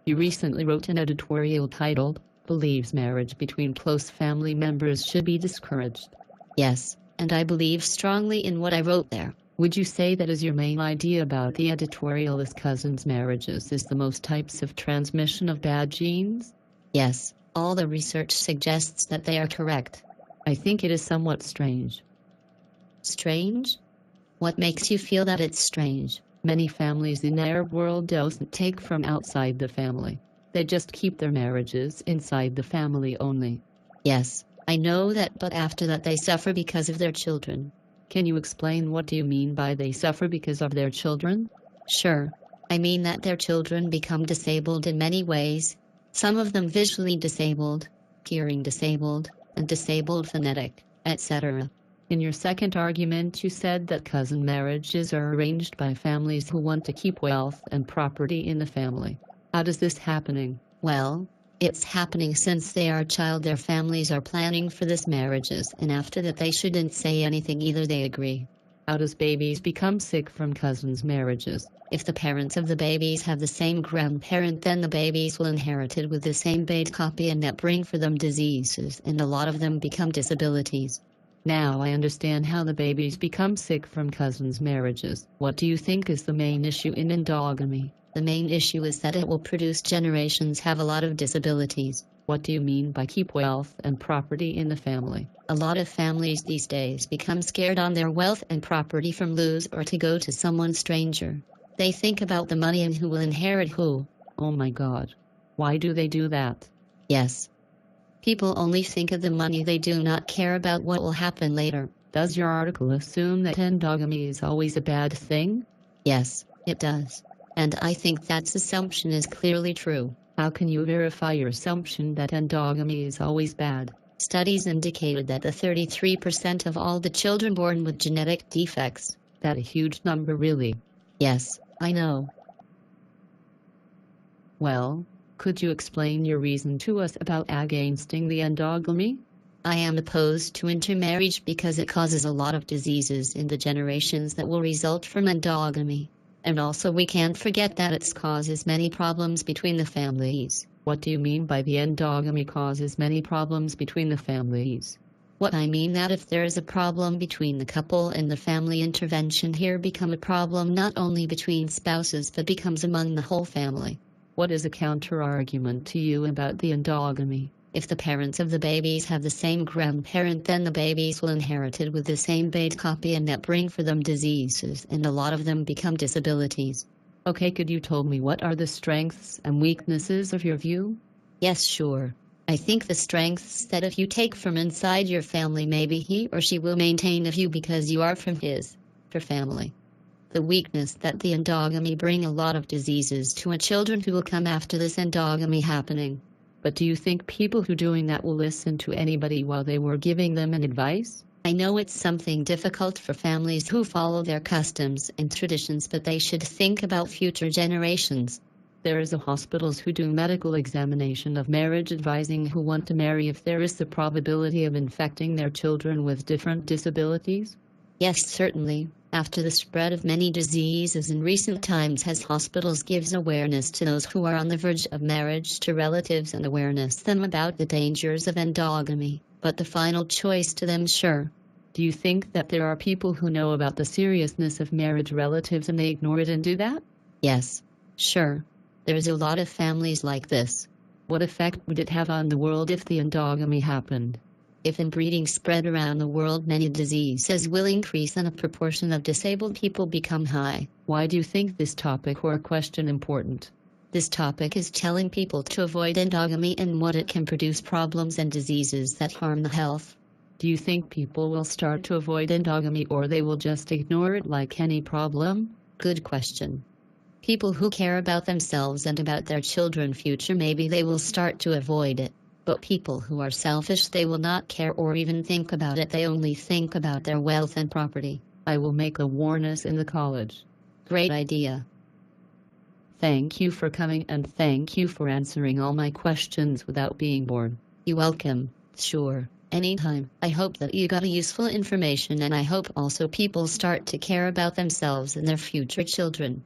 You recently wrote an editorial titled, "Believes Marriage Between Close Family Members Should Be Discouraged." Yes, and I believe strongly in what I wrote there. Would you say that is your main idea about the editorial is cousins' marriages is the most types of transmission of bad genes? Yes, all the research suggests that they are correct. I think it is somewhat strange. Strange? What makes you feel that it's strange? Many families in the Arab world don't take from outside the family. They just keep their marriages inside the family only. Yes, I know that, but after that they suffer because of their children. Can you explain what do you mean by they suffer because of their children? Sure. I mean that their children become disabled in many ways. Some of them visually disabled, hearing disabled, and disabled phonetic, etc. In your second argument, you said that cousin marriages are arranged by families who want to keep wealth and property in the family. How is this happening? Well, it's happening since they are a child. Their families are planning for this marriages, and after that they shouldn't say anything either. They agree. How does babies become sick from cousins' marriages? If the parents of the babies have the same grandparent, then the babies will inherit it with the same bad copy, and that bring for them diseases, and a lot of them become disabilities. Now I understand how the babies become sick from cousins' marriages. What do you think is the main issue in endogamy? The main issue is that it will produce generations have a lot of disabilities. What do you mean by keep wealth and property in the family? A lot of families these days become scared on their wealth and property from lose or to go to someone stranger. They think about the money and who will inherit who. Oh my God. Why do they do that? Yes. People only think of the money. They do not care about what will happen later. Does your article assume that endogamy is always a bad thing? Yes, it does. And I think that assumption is clearly true. How can you verify your assumption that endogamy is always bad? Studies indicated that 33% of all the children born with genetic defects. That's a huge number, really. Yes, I know. Well, could you explain your reason to us about against the endogamy? I am opposed to intermarriage because it causes a lot of diseases in the generations that will result from endogamy. And also we can't forget that it causes many problems between the families. What do you mean by the endogamy causes many problems between the families? What I mean that if there is a problem between the couple and the family, intervention here become a problem not only between spouses but becomes among the whole family. What is a counter-argument to you about the endogamy? If the parents of the babies have the same grandparent, then the babies will inherit it with the same bad copy, and that bring for them diseases, and a lot of them become disabilities. Okay, could you tell me what are the strengths and weaknesses of your view? Yes, sure. I think the strengths that if you take from inside your family, maybe he or she will maintain of you because you are from his, her family. The weakness that the endogamy bring a lot of diseases to a children who will come after this endogamy happening. But do you think people who doing that will listen to anybody while they were giving them an advice? I know it's something difficult for families who follow their customs and traditions, but they should think about future generations. There is a hospitals who do medical examination of marriage, advising who want to marry if there is the probability of infecting their children with different disabilities? Yes, certainly. After the spread of many diseases in recent times, has hospitals gives awareness to those who are on the verge of marriage to relatives and awareness them about the dangers of endogamy, but the final choice to them, sure. Do you think that there are people who know about the seriousness of marriage relatives and they ignore it and do that? Yes, sure. There's a lot of families like this. What effect would it have on the world if the endogamy happened? If inbreeding spread around the world, many diseases will increase and a proportion of disabled people become high. Why do you think this topic or question important? This topic is telling people to avoid endogamy and what it can produce problems and diseases that harm the health. Do you think people will start to avoid endogamy or they will just ignore it like any problem? Good question. People who care about themselves and about their children's future, maybe they will start to avoid it. But people who are selfish, they will not care or even think about it. They only think about their wealth and property. I will make awareness in the college. Great idea. Thank you for coming and thank you for answering all my questions without being bored. You're welcome. Sure. Anytime. I hope that you got a useful information, and I hope also people start to care about themselves and their future children.